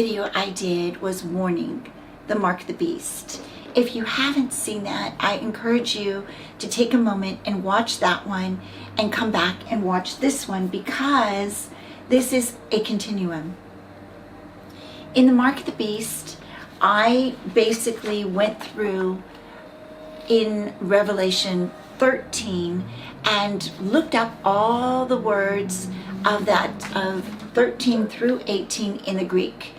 video I did was warning the mark of the beast. If you haven't seen that, I encourage you to take a moment and watch that one and come back and watch this one, because this is a continuum. In the mark of the beast, I basically went through in Revelation 13 and looked up all the words of 13 through 18 in the Greek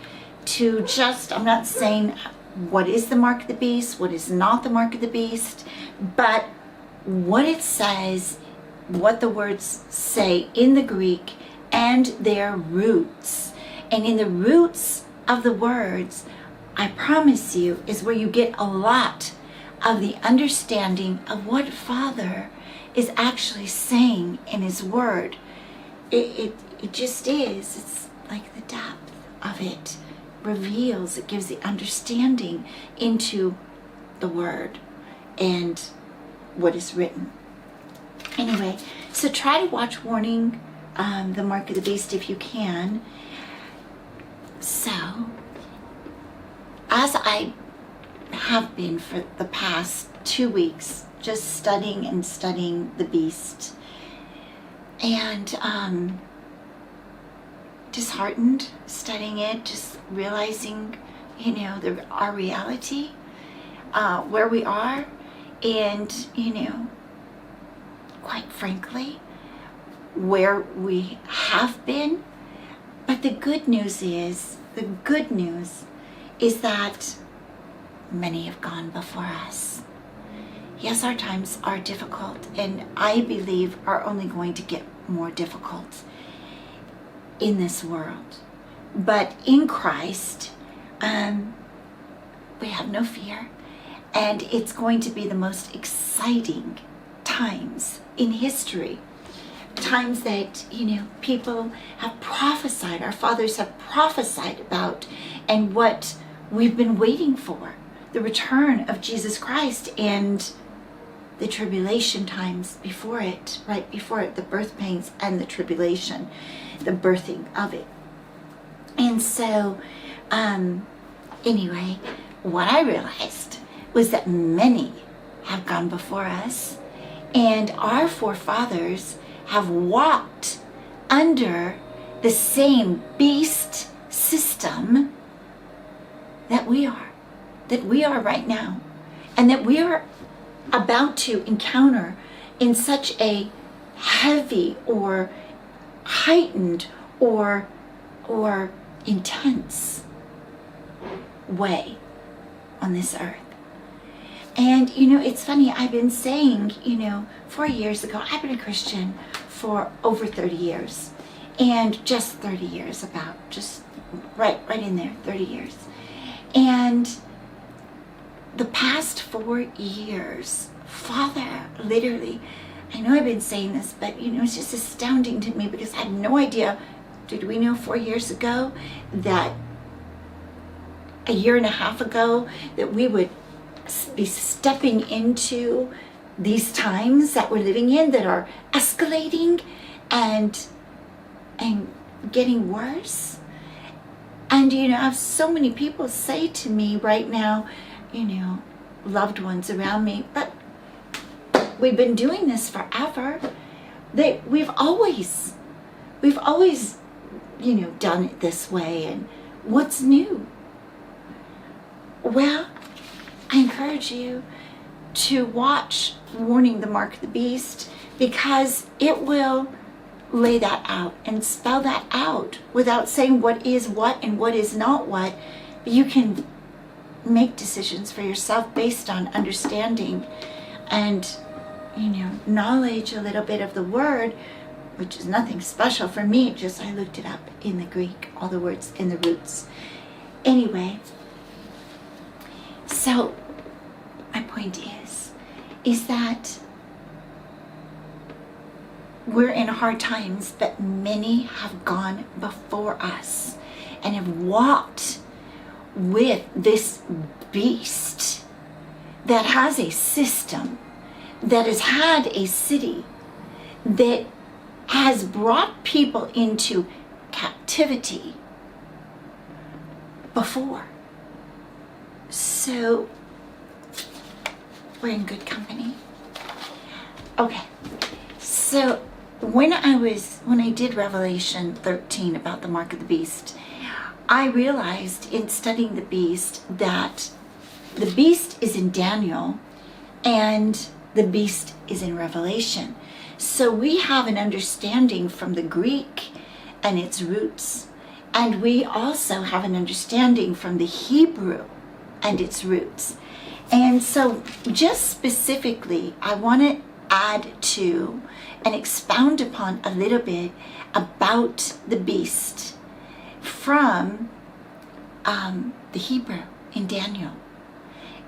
to just, I'm not saying what is the mark of the beast, what is not the mark of the beast, but what it says, what the words say in the Greek and their roots. And in the roots of the words, I promise you, is where you get a lot of the understanding of what Father is actually saying in his word. It just is. It's like the depth of it reveals, it gives the understanding into the word and what is written. Anyway, so try to watch Warning the Mark of the Beast if you can. So, as I have been for the past 2 weeks, just studying the beast, and disheartened studying it, just realizing, our reality, where we are, and, quite frankly, where we have been. But the good news is that many have gone before us. Yes, our times are difficult, and I believe are only going to get more difficult in this world. But in Christ, we have no fear, and it's going to be the most exciting times in history. Times that, people have prophesied, our fathers have prophesied about, and what we've been waiting for, the return of Jesus Christ and the tribulation times before it, right before it, the birth pains and the tribulation, the birthing of it. And so, anyway, what I realized was that many have gone before us, and our forefathers have walked under the same beast system that we are right now, and that we are about to encounter in such a heavy or heightened or intense way on this earth. And it's funny, I've been saying, 4 years ago, I've been a Christian for over 30 years, and just 30 years, about just right in there, 30 years. And the past 4 years, Father, literally, I know I've been saying this, but it's just astounding to me, because I had no idea. Did we know 4 years ago that a year and a half ago that we would be stepping into these times that we're living in, that are escalating and getting worse? And I have so many people say to me right now, loved ones around me, but we've been doing this forever. We've always done it this way, and what's new? Well, I encourage you to watch Warning the Mark of the Beast, because it will lay that out and spell that out without saying what is what and what is not what. You can make decisions for yourself based on understanding and knowledge, a little bit of the word, which is nothing special for me. Just I looked it up in the Greek, all the words in the roots. Anyway, so my point is that we're in hard times, but many have gone before us and have walked with this beast that has a system, that has had a city, that has brought people into captivity before. So we're in good company. Okay, so when I did Revelation 13 about the mark of the beast, I realized in studying the beast that the beast is in Daniel and the beast is in Revelation. So we have an understanding from the Greek and its roots, and we also have an understanding from the Hebrew and its roots. And so just specifically, I want to add to and expound upon a little bit about the beast from the Hebrew in Daniel,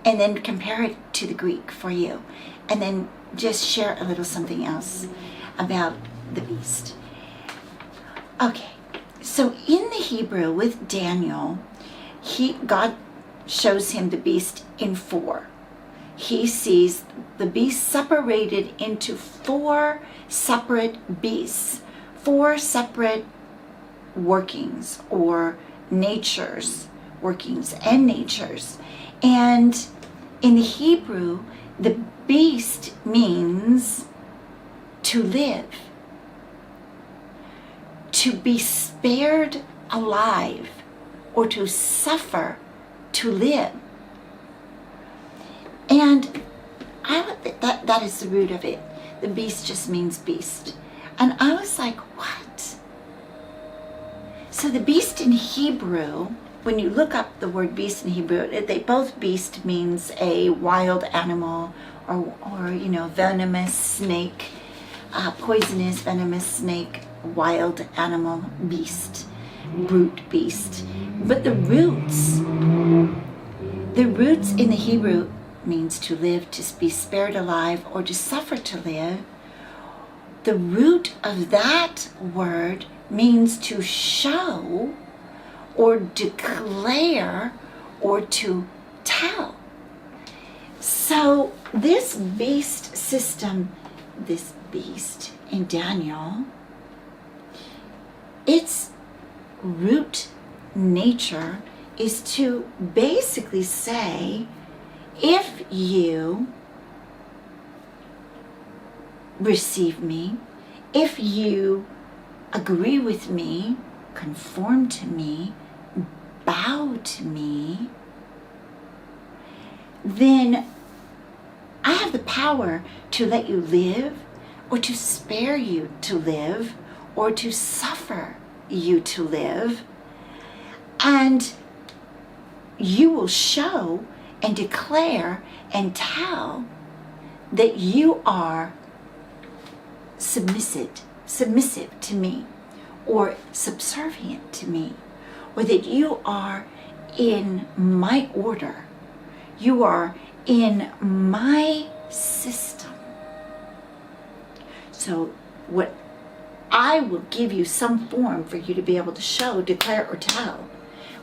and then compare it to the Greek for you, and then just share a little something else about the beast. Okay, so in the Hebrew with Daniel, God shows him the beast in 4. He sees the beast separated into 4 separate beasts, 4 separate workings or natures, workings and natures. And in the Hebrew, the beast means to live, to be spared alive, or to suffer to live. And that is the root of it. The beast just means beast. And I was like, what? So the beast in Hebrew, when you look up the word beast in Hebrew, they both, beast means a wild animal or venomous snake, poisonous venomous snake, wild animal, beast, brute beast. But the roots in the Hebrew means to live, to be spared alive, or to suffer to live. The root of that word means to show or declare or to tell. So this beast system, this beast in Daniel, its root nature is to basically say, if you receive me, if you agree with me, conform to me, bow to me, then I have the power to let you live, or to spare you to live, or to suffer you to live. And you will show and declare and tell that you are submissive to me, or subservient to me, or that you are in my order, you are in my system. So what I will give you some form for you to be able to show, declare, or tell,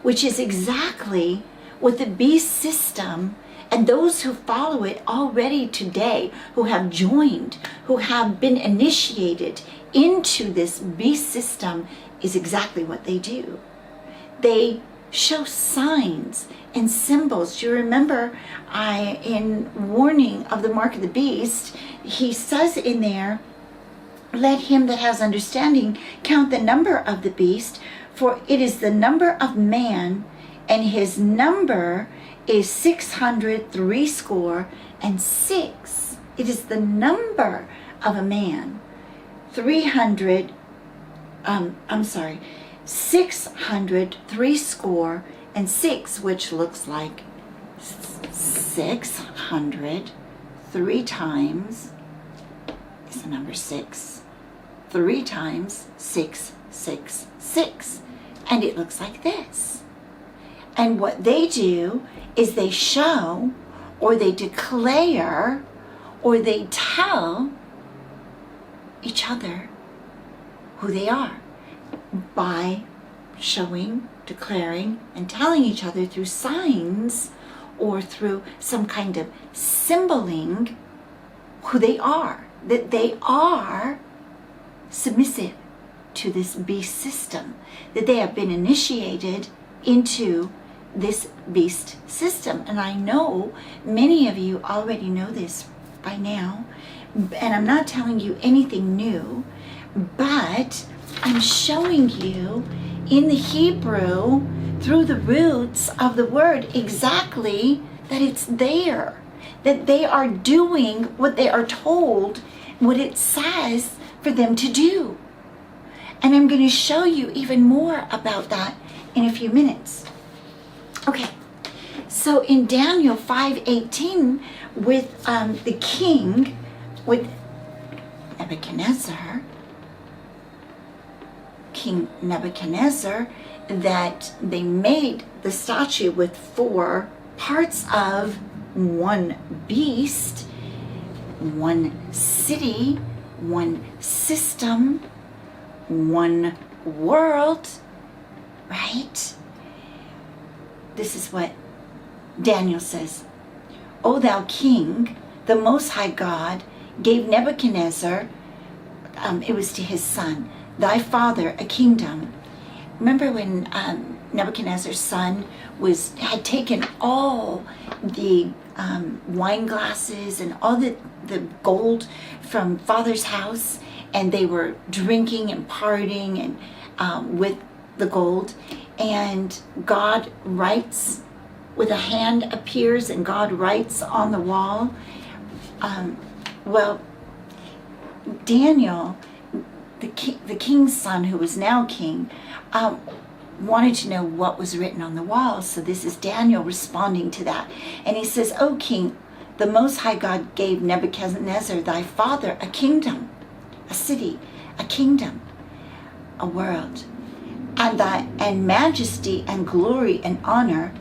which is exactly what the beast system and those who follow it already today, who have joined, who have been initiated into this beast system, is exactly what they do. They show signs and symbols. Do you remember in warning of the mark of the beast, he says in there, let him that has understanding count the number of the beast, for it is the number of man, and his number is 666. It is the number of a man. 666, which looks like 600. 3 times is the number 6. 3 times 666. And it looks like this. And what they do is they show, or they declare, or they tell each other who they are by showing, declaring, and telling each other through signs or through some kind of symboling who they are, that they are submissive to this beast system, that they have been initiated into this beast system. And I know many of you already know this by now, and I'm not telling you anything new, but I'm showing you in the Hebrew, through the roots of the word, exactly that it's there, that they are doing what they are told, what it says for them to do. And I'm going to show you even more about that in a few minutes. Okay, so in Daniel 5:18, with the king, with King Nebuchadnezzar, that they made the statue with 4 parts of one beast, one city, one system, one world, right? This is what Daniel says. O thou king, the Most High God gave Nebuchadnezzar, it was to his son, thy father, a kingdom. Remember when Nebuchadnezzar's son had taken all the wine glasses and all the gold from father's house, and they were drinking and partying and with the gold, and God writes, with a hand appears and God writes on the wall. Well, Daniel, the king's son, who was now king, wanted to know what was written on the wall. So this is Daniel responding to that. And he says, O king, the Most High God gave Nebuchadnezzar thy father a kingdom, a city, a kingdom, a world, and majesty and glory and honor.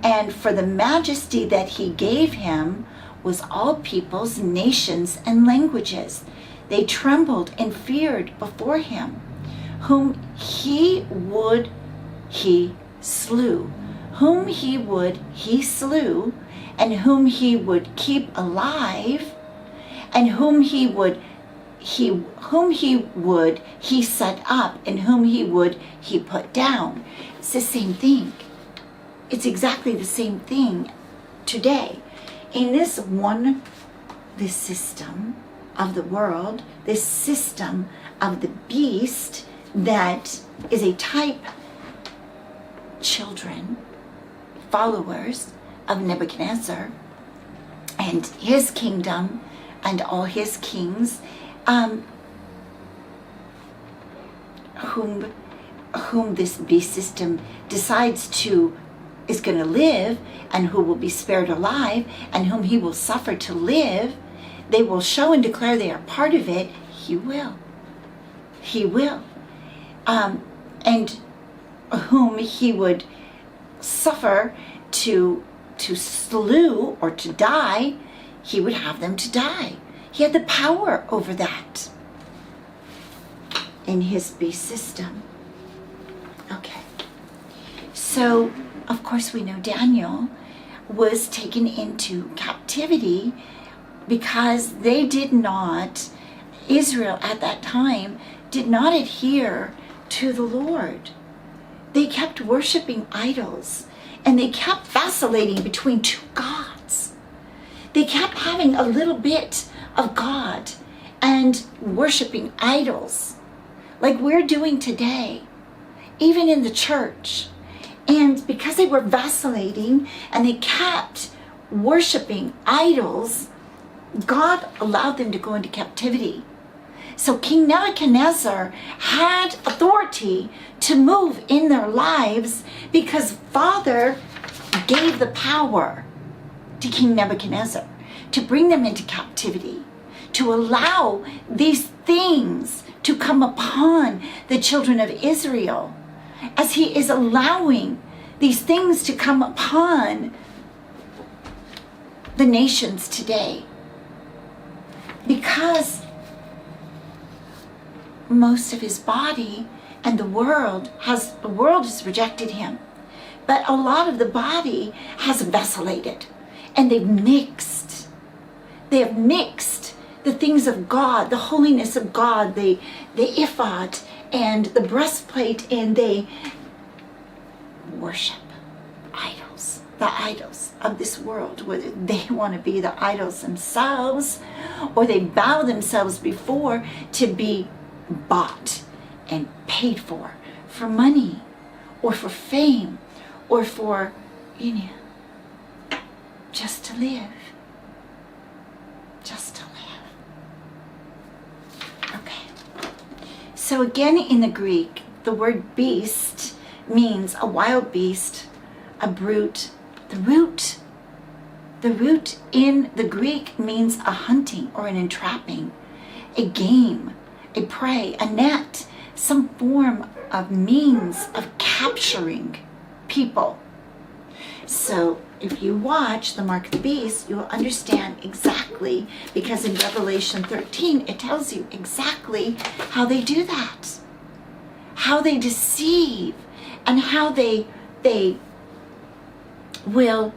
And for the majesty that he gave him was all peoples, nations, and languages. They trembled and feared before him. Whom he would, he slew. Whom he would, he slew. And whom he would keep alive. And whom he would, he set up. And whom he would, he put down. It's the same thing. It's exactly the same thing today. In this system of the world, this system of the beast that is a type, children, followers of Nebuchadnezzar and his kingdom and all his kings, whom this beast system decides is going to live, and who will be spared alive, and whom he will suffer to live. They will show and declare they are part of it. He will. And whom he would suffer to slew or to die, he would have them to die. He had the power over that in his beast system. Okay. So, of course, we know Daniel was taken into captivity because Israel at that time did not adhere to the Lord. They kept worshiping idols, and they kept vacillating between 2 gods. They kept having a little bit of God and worshiping idols, like we're doing today, even in the church. And because they were vacillating and they kept worshiping idols, God allowed them to go into captivity. So King Nebuchadnezzar had authority to move in their lives because Father gave the power to King Nebuchadnezzar to bring them into captivity, to allow these things to come upon the children of Israel, as he is allowing these things to come upon the nations today. Because most of his body and the world has rejected him. But a lot of the body has vacillated, and they've mixed. They have mixed the things of God, the holiness of God, the ephod and the breastplate, and they worship idols. the idols of this world, whether they want to be the idols themselves or they bow themselves before to be bought and paid for money or for fame or for, just to live. Just to live. Okay. So again, in the Greek, the word beast means a wild beast, a brute. The root in the Greek means a hunting or an entrapping, a game, a prey, a net, some form of means of capturing people. So if you watch the Mark of the Beast, you'll understand exactly, because in Revelation 13, it tells you exactly how they do that, how they deceive, and how they will,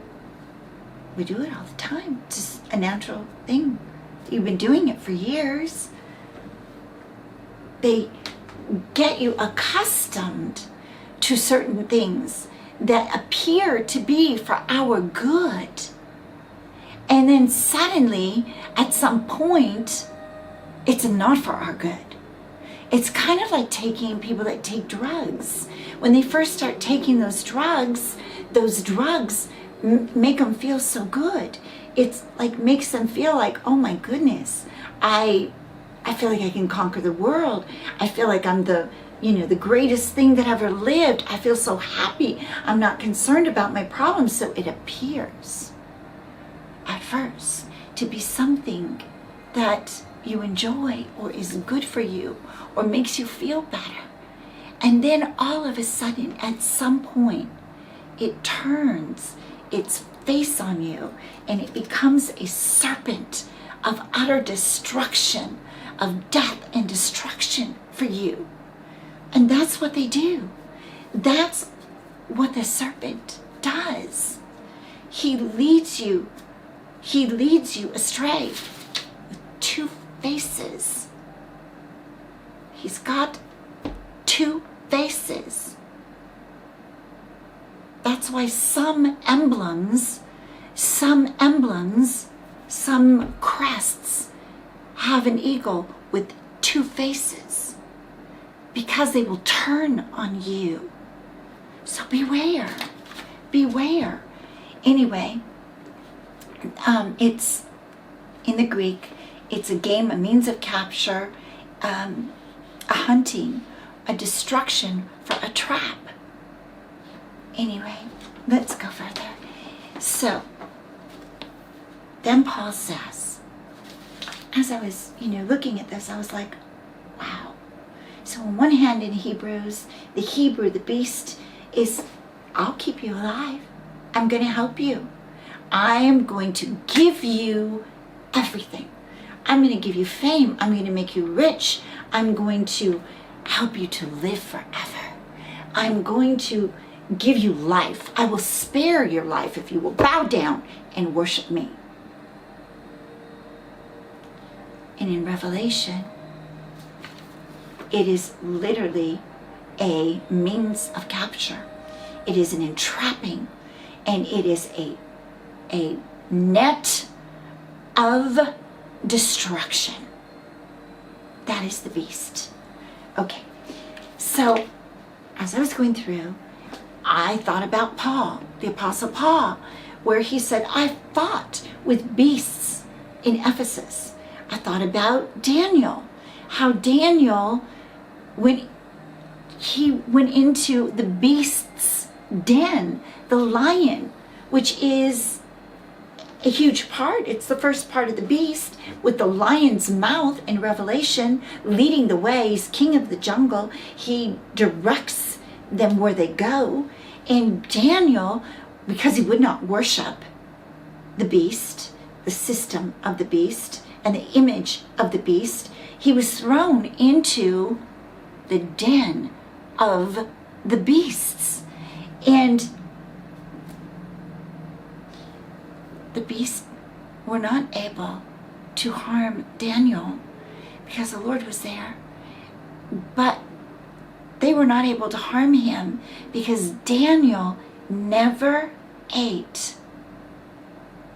we do it all the time. It's just a natural thing. You've been doing it for years. They get you accustomed to certain things that appear to be for our good. And then suddenly, at some point, it's not for our good. It's kind of like taking people that take drugs. When they first start taking those drugs make them feel so good. It's like makes them feel like, oh my goodness, I feel like I can conquer the world. I feel like I'm the greatest thing that ever lived. I feel so happy. I'm not concerned about my problems. So it appears at first to be something that you enjoy or is good for you or makes you feel better. And then all of a sudden, at some point, it turns its face on you and it becomes a serpent of utter destruction, of death and destruction for you. And that's what they do. That's what the serpent does. He leads you astray with two faces. He's got two faces. That's why some emblems, some crests have an eagle with two faces, because they will turn on you. So beware. Anyway, it's in the Greek, it's a game, a means of capture, a hunting, a destruction, for a trap. Anyway, let's go further. So, then Paul says, as I was, looking at this, I was like, wow. So on one hand, in Hebrews, the beast is, I'll keep you alive. I'm going to help you. I am going to give you everything. I'm going to give you fame. I'm going to make you rich. I'm going to help you to live forever. I'm going to give you life. I will spare your life if you will bow down and worship me. And in Revelation, it is literally a means of capture. It is an entrapping, and it is a net of destruction. That is the beast. Okay, so as I was going through, I thought about Paul, the Apostle Paul, where he said, I fought with beasts in Ephesus. I thought about Daniel, how Daniel, when he went into the beast's den, the lion, which is a huge part. It's the first part of the beast, with the lion's mouth in Revelation, leading the way. He's king of the jungle. He directs them where they go. And Daniel, because he would not worship the beast, the system of the beast, and the image of the beast, he was thrown into the den of the beasts. And the beasts were not able to harm Daniel because the Lord was there. But they were not able to harm him because Daniel never ate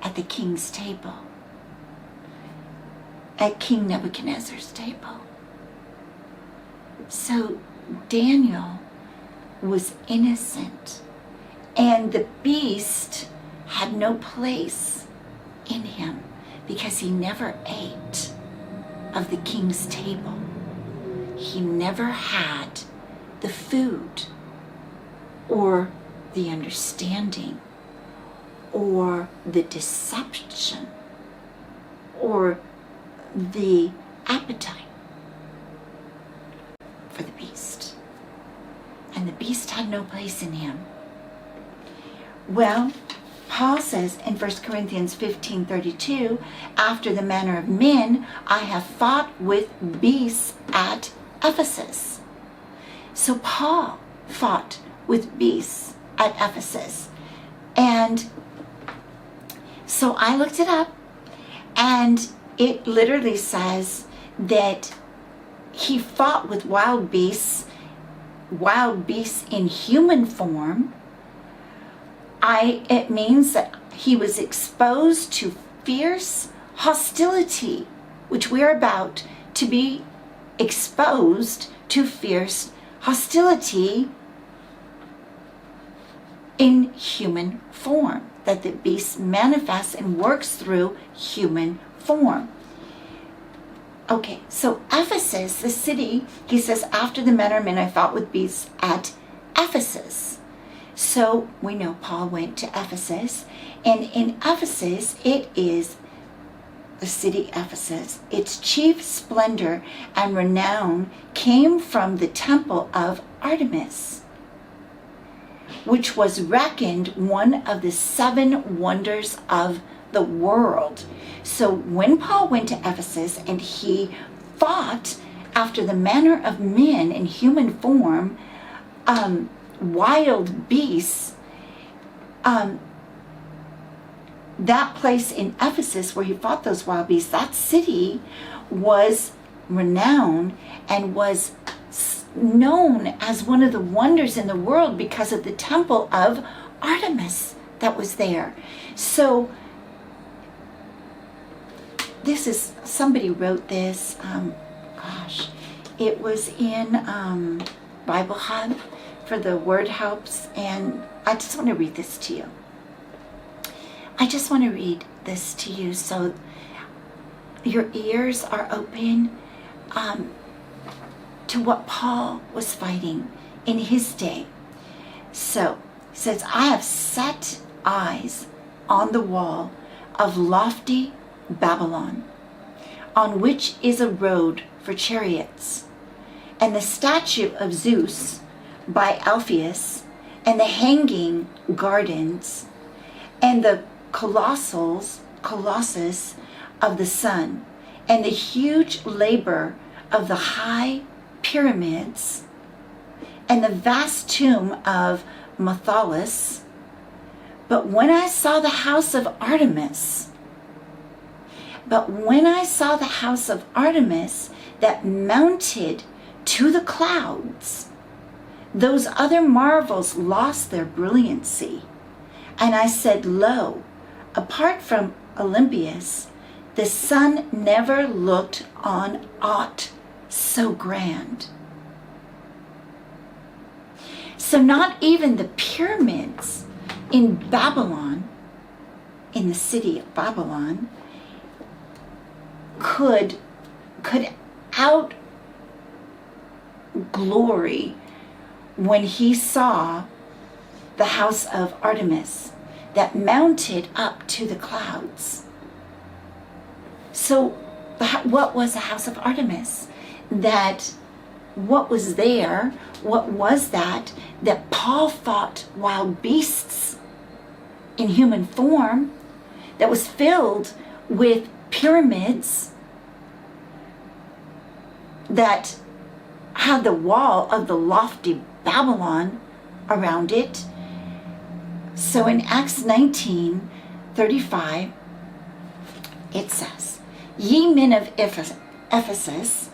at the king's table, at King Nebuchadnezzar's table. So Daniel was innocent, and the beast had no place in him because he never ate of the king's table. He never had the food or the understanding or the deception or the appetite for the beast. And the beast had no place in him. Well, Paul says in 1 Corinthians 15:32, after the manner of men, I have fought with beasts at Ephesus. So Paul fought with beasts at Ephesus. And so I looked it up, and it literally says that he fought with wild beasts in human form. It means that he was exposed to fierce hostility, which we're about to be exposed to fierce hostility in human form, that the beast manifests and works through human form. Okay, so Ephesus, the city, he says, after the manner of men I fought with beasts at Ephesus. So we know Paul went to Ephesus, and in Ephesus, it is the city Ephesus. Its chief splendor and renown came from the temple of Artemis, which was reckoned one of the 7 wonders of the world. So when Paul went to Ephesus and he fought after the manner of men in human form, wild beasts, that place in Ephesus where he fought those wild beasts, that city was renowned and was known as one of the wonders in the world because of the temple of Artemis that was there. So this is, somebody wrote this, it was in Bible Hub for the Word Helps, and I just want to read this to you. I just want to read this to you so your ears are open to what Paul was fighting in his day. So it says, I have set eyes on the wall of lofty Babylon, on which is a road for chariots, and the statue of Zeus by Alpheus, and the hanging gardens, and the colossus of the sun, and the huge labor of the high pyramids, and the vast tomb of Mathalas. But when I saw the house of Artemis that mounted to the clouds, those other marvels lost their brilliancy. And I said, lo, apart from Olympias, the sun never looked on aught so grand. So not even the pyramids in Babylon, in the city of Babylon, could out glory when he saw the house of Artemis that mounted up to the clouds. So what was the house of Artemis? What was that Paul fought wild beasts in human form, that was filled with pyramids that had the wall of the lofty Babylon around it. So in Acts 19:35, it says, Ye men of Ephesus,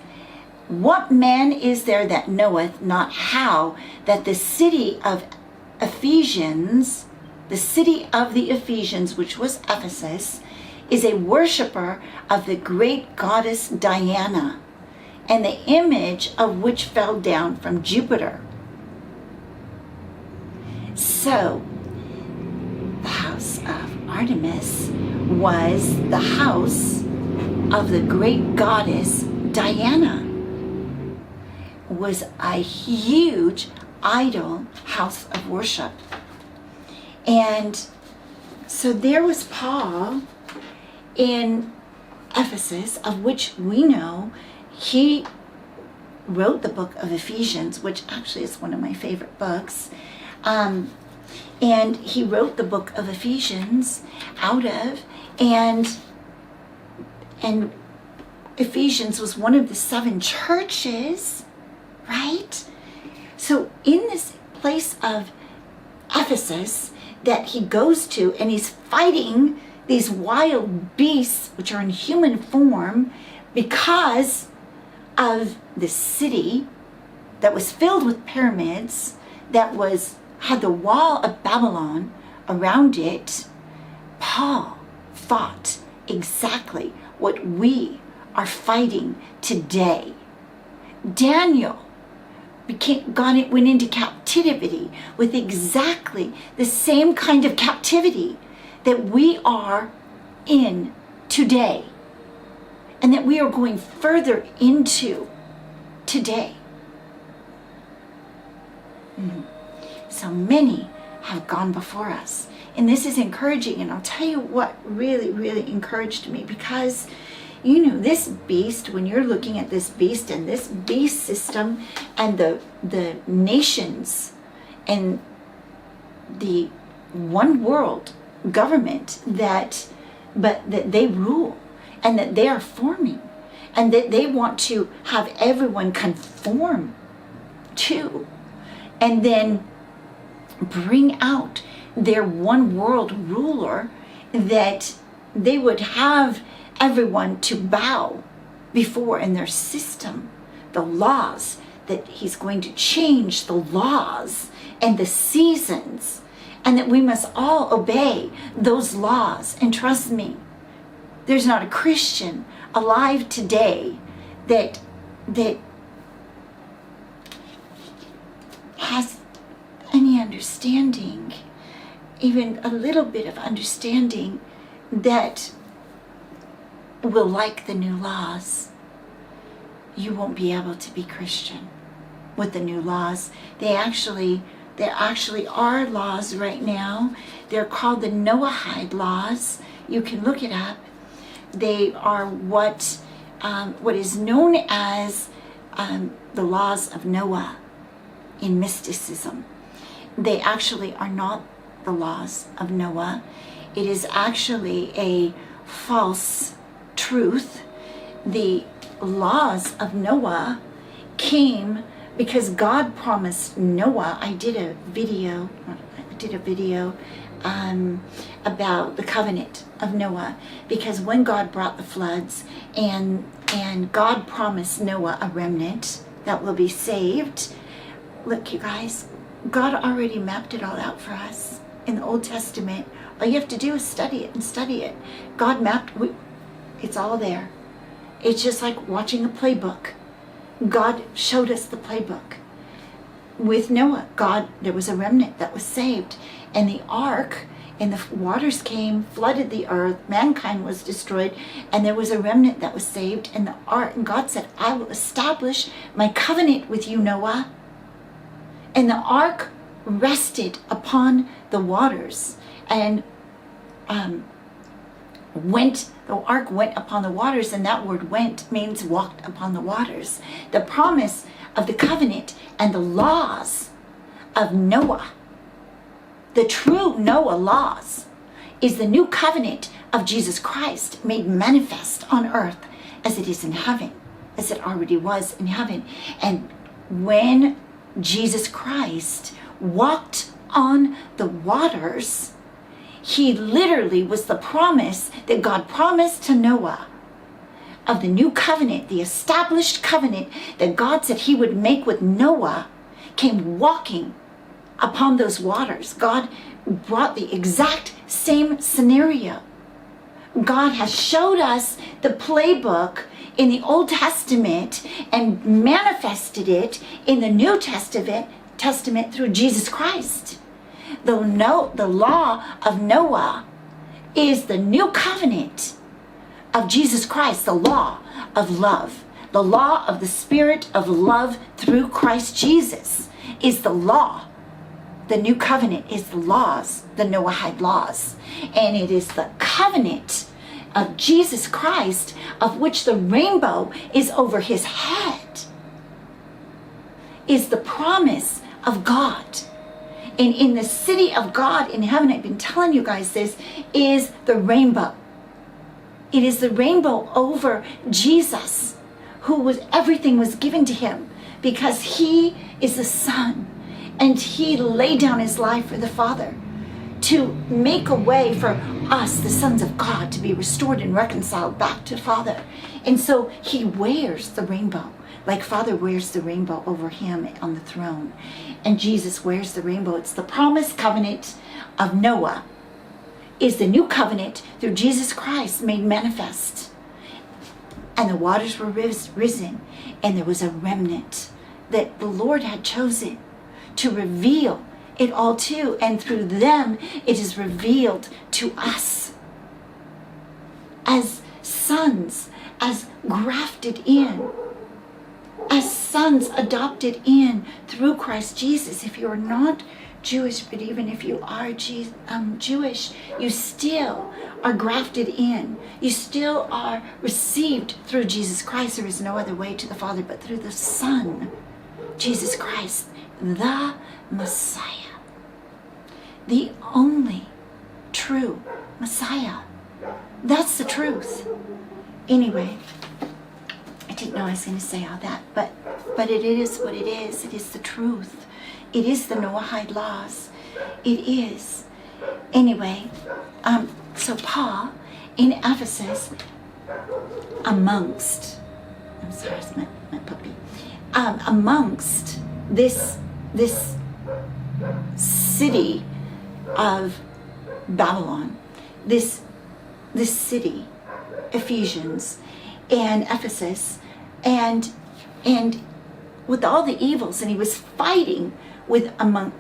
what man is there that knoweth not how that the city of Ephesians the city of the Ephesians, which was Ephesus, is a worshiper of the great goddess Diana, and the image of which fell down from Jupiter. So, the house of Artemis was the house of the great goddess Diana. It was a huge idol house of worship. And so there was Paul in Ephesus, of which we know he wrote the book of Ephesians, which actually is one of my favorite books. And he wrote the book of Ephesians out of, and Ephesians was one of the 7 churches, right? So in this place of Ephesus that he goes to, and he's fighting these wild beasts which are in human form because of the city that was filled with pyramids, that had the wall of Babylon around it. Paul fought exactly what we are fighting today. Daniel went into captivity with exactly the same kind of captivity that we are in today, and that we are going further into today. So many have gone before us, and this is encouraging. And I'll tell you what really, really encouraged me, because this beast, when you're looking at this beast and this beast system and the nations and the one world government that they rule, and that they are forming, and that they want to have everyone conform to, and then bring out their one world ruler, that they would have everyone to bow before in their system, the laws, that he's going to change the laws and the seasons, and that we must all obey those laws. And trust me, there's not a Christian alive today that has any understanding, even a little bit of understanding, that will like the new laws. You won't be able to be Christian with the new laws. There actually are laws right now. They're called the Noahide laws. You can look it up. They are what is known as the laws of Noah in mysticism. They actually are not the laws of Noah. It is actually a false truth. The laws of Noah came because God promised Noah. I did a video about the covenant of Noah, because when God brought the floods, and God promised Noah a remnant that will be saved. Look, you guys, God already mapped it all out for us in the Old Testament. All you have to do is study it and study it. God mapped, it's all there. It's just like watching a playbook. God showed us the playbook. With Noah, there was a remnant that was saved. And the ark, and the waters came, flooded the earth, mankind was destroyed, and there was a remnant that was saved. And the ark, and God said, I will establish my covenant with you, Noah. And the ark rested upon the waters, and the ark went upon the waters, and that word went means walked upon the waters. The promise of the covenant and the laws of Noah, the true Noah laws, is the new covenant of Jesus Christ made manifest on earth as it is in heaven, as it already was in heaven. And when Jesus Christ walked on the waters, he literally was the promise that God promised to Noah of the new covenant, the established covenant that God said he would make with Noah, came walking upon those waters. God brought the exact same scenario. God has showed us the playbook in the Old Testament and manifested it in the New Testament through Jesus Christ. The law of Noah is the new covenant of Jesus Christ, the law of love. The law of the Spirit of love through Christ Jesus is the law. The new covenant is the laws, the Noahide laws. And it is the covenant of Jesus Christ, of which the rainbow is over his head, is the promise of God. And in the city of God in heaven, I've been telling you guys this, is the rainbow. It is the rainbow over Jesus, everything was given to him because he is the Son, and he laid down his life for the Father to make a way for us, the sons of God, to be restored and reconciled back to Father. And so he wears the rainbow, like Father wears the rainbow over him on the throne. And Jesus wears the rainbow. It's the promised covenant of Noah, is the new covenant through Jesus Christ made manifest. And the waters were risen, and there was a remnant that the Lord had chosen to reveal it all to, and through them it is revealed to us as sons, as grafted in, as sons adopted in through Christ Jesus. If you're not Jewish, but even if you are Jewish, you still are grafted in. You still are received through Jesus Christ. There is no other way to the Father but through the Son, Jesus Christ, the Messiah, the only true Messiah. That's the truth. Anyway, I didn't know I was going to say all that, but it is what it is. It is the truth. It is the Noahide laws. It is. Anyway, so Paul in Ephesus, amongst this city of Babylon, this city, Ephesians and Ephesus, and with all the evils, and he was fighting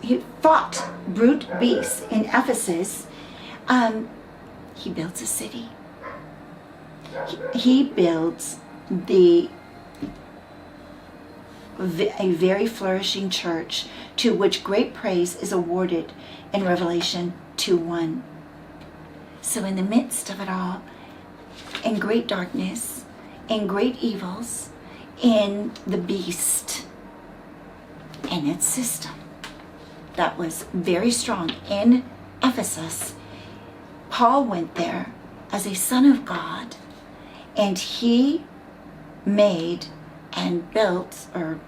he fought brute beasts in Ephesus. He builds a city. He builds a very flourishing church, to which great praise is awarded in Revelation 2:1. So in the midst of it all, in great darkness, in great evils, in the beast and its system that was very strong in Ephesus, Paul went there as a son of God, and he made and built, or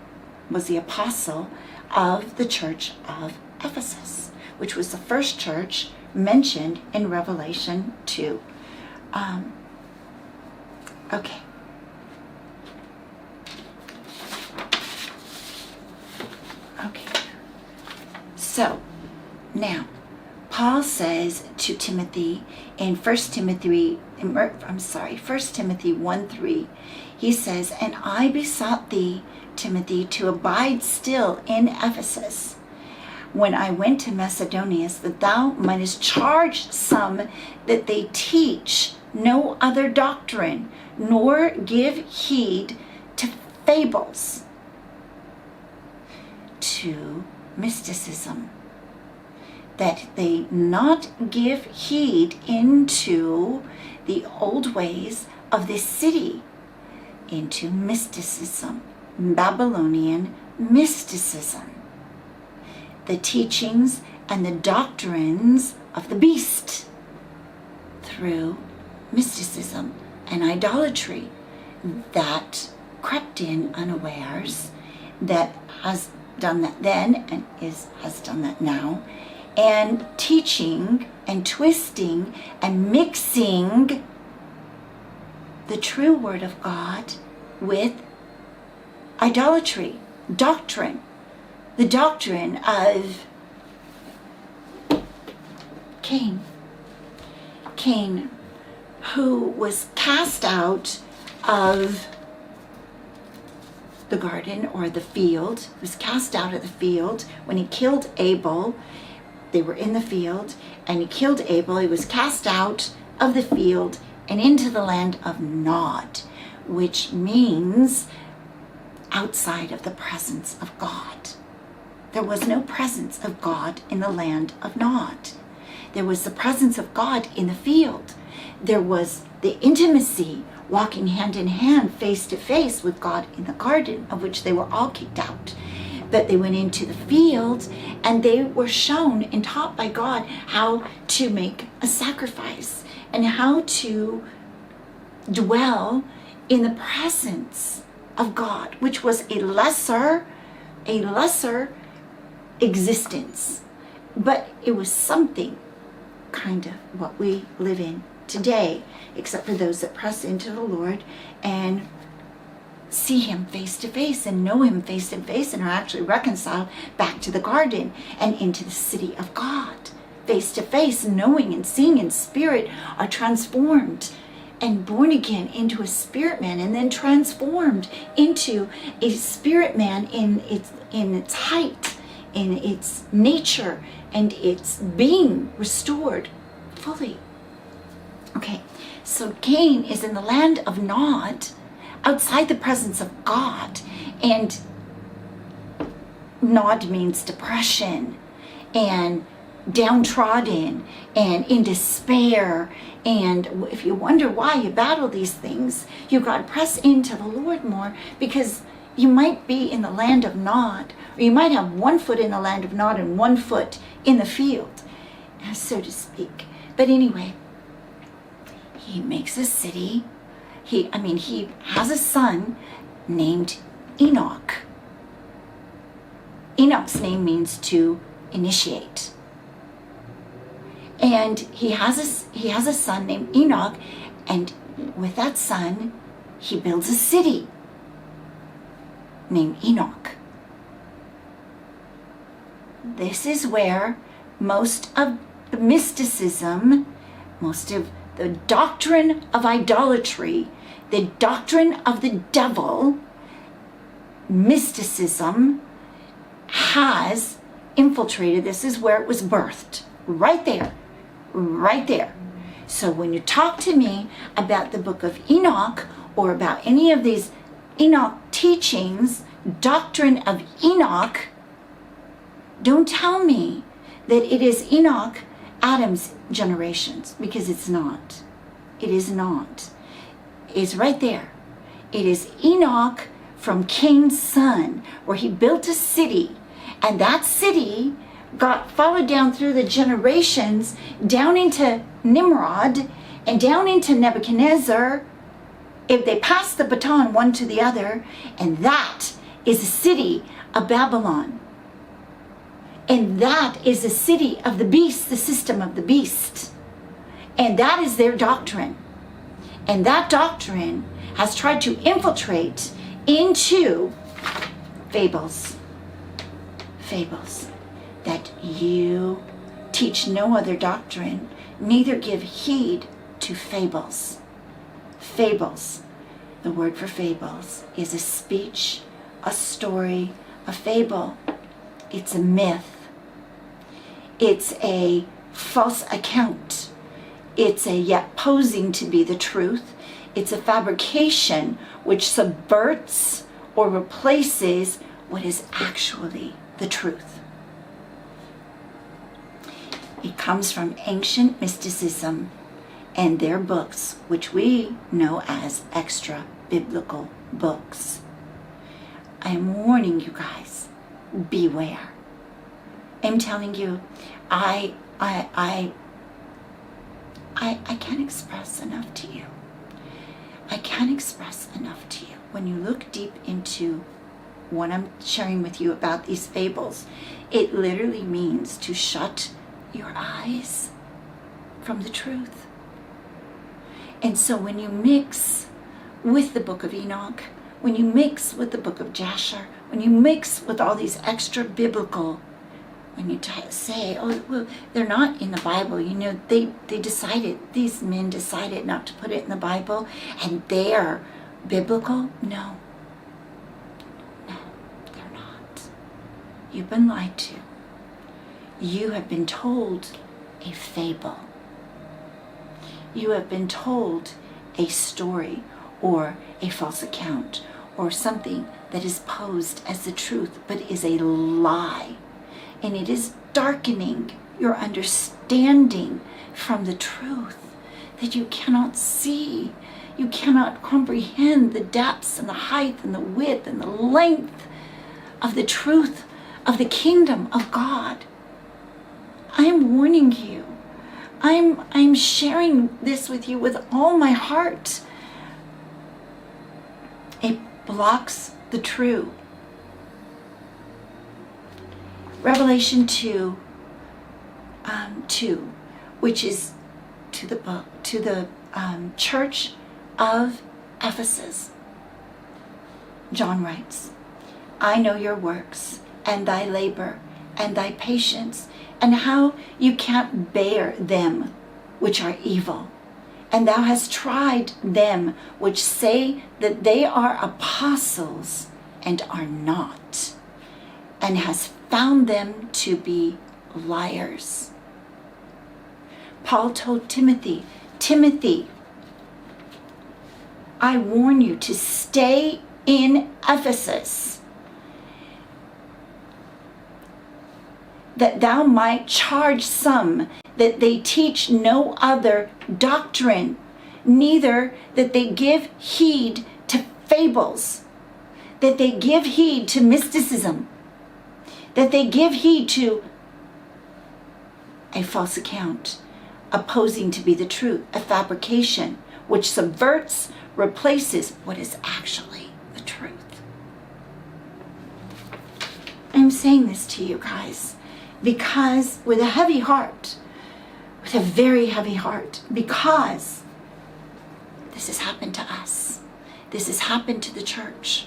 was the apostle of the church of Ephesus, which was the first church mentioned in Revelation 2. Okay. So, now, Paul says to Timothy in 1 Timothy 1:3, he says, "And I besought thee, Timothy, to abide still in Ephesus, when I went to Macedonia, that thou mightest charge some that they teach no other doctrine, nor give heed to fables, to mysticism, that they not give heed into the old ways of this city, into mysticism, Babylonian mysticism, the teachings and the doctrines of the beast, through mysticism and idolatry that crept in unawares, that has done that then and has done that now, and teaching and twisting and mixing the true word of God with idolatry, doctrine, the doctrine of Cain. Cain, who was cast out of the garden or the field, was cast out of the field when he killed Abel. They were in the field and he killed Abel. He was cast out of the field and into the land of Nod, which means outside of the presence of God. There was no presence of God in the land of Nod. There was the presence of God in the field. There was the intimacy, walking hand in hand, face to face with God in the garden, of which they were all kicked out. But they went into the field and they were shown and taught by God how to make a sacrifice and how to dwell in the presence of God, which was a lesser existence. But it was something kind of what we live in today, except for those that press into the Lord and see him face to face and know him face to face and are actually reconciled back to the garden and into the city of God. Face to face, knowing and seeing in spirit, are transformed and born again into a spirit man, and then transformed into a spirit man in its height, in its nature, and its being restored fully. Okay, so Cain is in the land of Nod, outside the presence of God, and Nod means depression and downtrodden and in despair. And if you wonder why you battle these things, you've got to press into the Lord more, because you might be in the land of Nod, or you might have 1 foot in the land of Nod and 1 foot in the field, so to speak. But anyway, he makes a city. He has a son named Enoch. Enoch's name means to initiate. And he has a son named Enoch, and with that son, he builds a city named Enoch. This is where most of the mysticism, most of the doctrine of idolatry, the doctrine of the devil, mysticism has infiltrated. This is where it was birthed. Right there. Right there. So when you talk to me about the book of Enoch or about any of these Enoch teachings, doctrine of Enoch, don't tell me that it is Enoch, Adam's generations, because it's not. It is not. It's right there. It is Enoch from Cain's son, where he built a city, and that city got followed down through the generations, down into Nimrod and down into Nebuchadnezzar. If they pass the baton one to the other, and that is the city of Babylon. And that is the city of the beast, the system of the beast. And that is their doctrine. And that doctrine has tried to infiltrate into fables. Fables. That you teach no other doctrine, neither give heed to fables. Fables. The word for fables is a speech, a story, a fable. It's a myth. It's a false account. It's a yet posing to be the truth. It's a fabrication which subverts or replaces what is actually the truth. It comes from ancient mysticism and their books, which we know as extra biblical books. I am warning you guys, beware. I'm telling you, I can't express enough to you. I can't express enough to you. When you look deep into what I'm sharing with you about these fables, it literally means to shut your eyes from the truth. And so when you mix with the book of Enoch, when you mix with the book of Jasher, when you mix with all these extra biblical when you say, oh, well, they're not in the Bible, they decided, these men decided not to put it in the Bible, and they are biblical. No, they're not. You've been lied to. You have been told a fable. You have been told a story or a false account or something that is posed as the truth but is a lie. And it is darkening your understanding from the truth, that you cannot see. You cannot comprehend the depths and the height and the width and the length of the truth of the kingdom of God. I am warning you. I'm sharing this with you with all my heart. It blocks the true. Revelation 2, which is to the church of Ephesus. John writes, I know your works, and thy labor, and thy patience, and how you can't bear them which are evil. And thou hast tried them which say that they are apostles, and are not, and hast found them to be liars. Paul told Timothy, I warn you to stay in Ephesus, that thou might charge some that they teach no other doctrine, neither that they give heed to fables, that they give heed to mysticism, that they give heed to a false account, opposing to be the truth, a fabrication, which subverts, replaces what is actually the truth. I'm saying this to you guys because with a heavy heart, with a very heavy heart, because this has happened to us. This has happened to the church.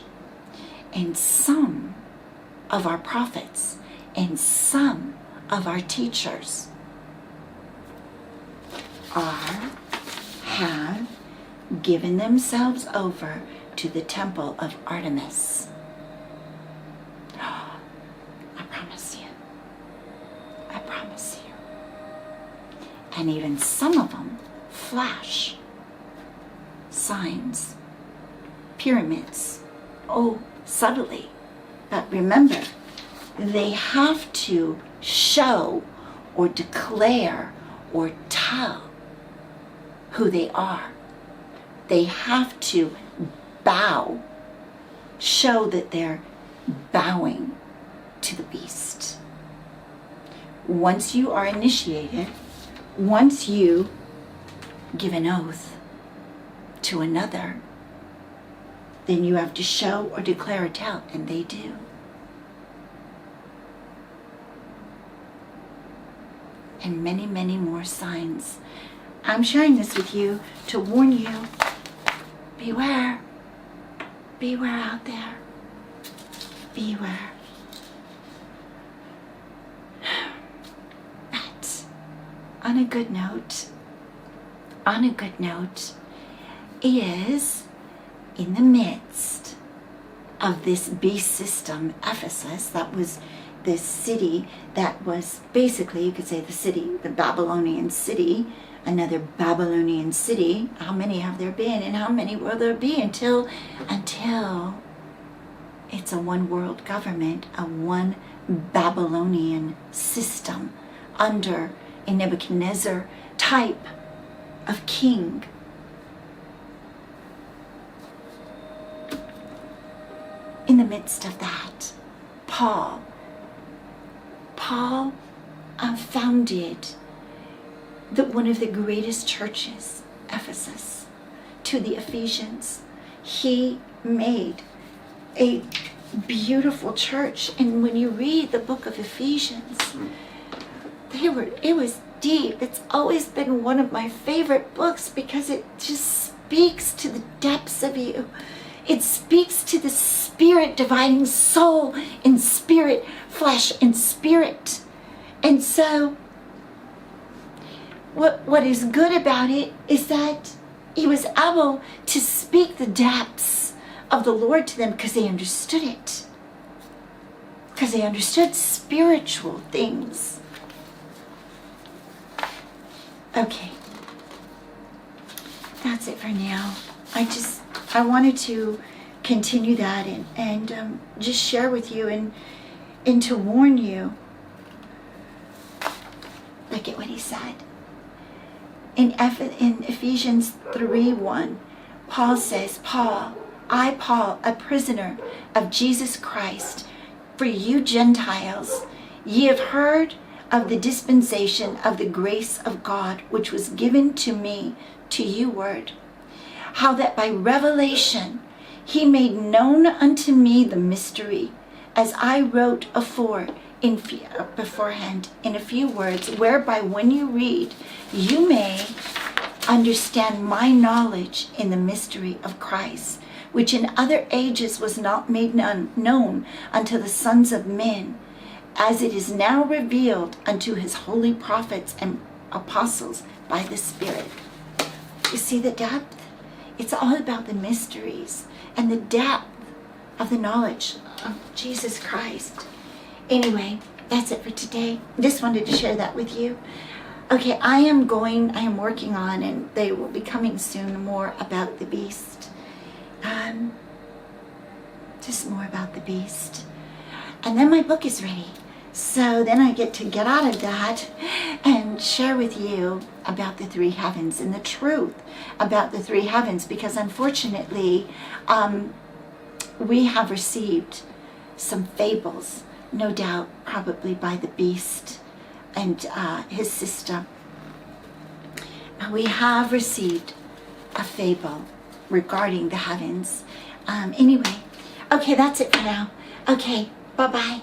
And some of our prophets and some of our teachers have given themselves over to the temple of Artemis. I promise you. I promise you. And even some of them flash signs, pyramids, subtly. But remember, they have to show or declare or tell who they are. They have to bow, show that they're bowing to the beast. Once you are initiated, once you give an oath to another, then you have to show or declare or tell, and they do. And many, many more signs. I'm sharing this with you to warn you, beware. Beware out there. Beware. But on a good note, is in the midst of this beast system, Ephesus, that was this city that was basically, you could say the Babylonian city, another Babylonian city. How many have there been, and how many will there be until it's a one world government, a one Babylonian system under a Nebuchadnezzar type of king. In the midst of that, Paul founded one of the greatest churches, Ephesus, to the Ephesians. He made a beautiful church, and when you read the book of Ephesians, it was deep. It's always been one of my favorite books because it just speaks to the depths of you. It speaks to the spirit dividing soul and spirit, flesh and spirit. And so what is good about it is that he was able to speak the depths of the Lord to them because they understood it. Because they understood spiritual things. Okay. That's it for now. I wanted to continue that and just share with you and to warn you. Look at what he said. In Ephesians 3:1, Paul says, I, Paul, a prisoner of Jesus Christ, for you Gentiles, ye have heard of the dispensation of the grace of God, which was given to me, to you word, how that by revelation he made known unto me the mystery, as I wrote beforehand in a few words, whereby when you read, you may understand my knowledge in the mystery of Christ, which in other ages was not made known unto the sons of men, as it is now revealed unto his holy prophets and apostles by the Spirit. You see the depth? It's all about the mysteries and the depth of the knowledge of Jesus Christ. Anyway, that's it for today. Just wanted to share that with you. Okay, I am working on, and they will be coming soon, more about the beast. Just more about the beast. And then my book is ready. So then I get to get out of that and share with you about the three heavens and the truth about the three heavens, because unfortunately, we have received some fables, no doubt, probably by the beast and his sister. We have received a fable regarding the heavens. Anyway, okay, that's it for now. Okay, bye-bye.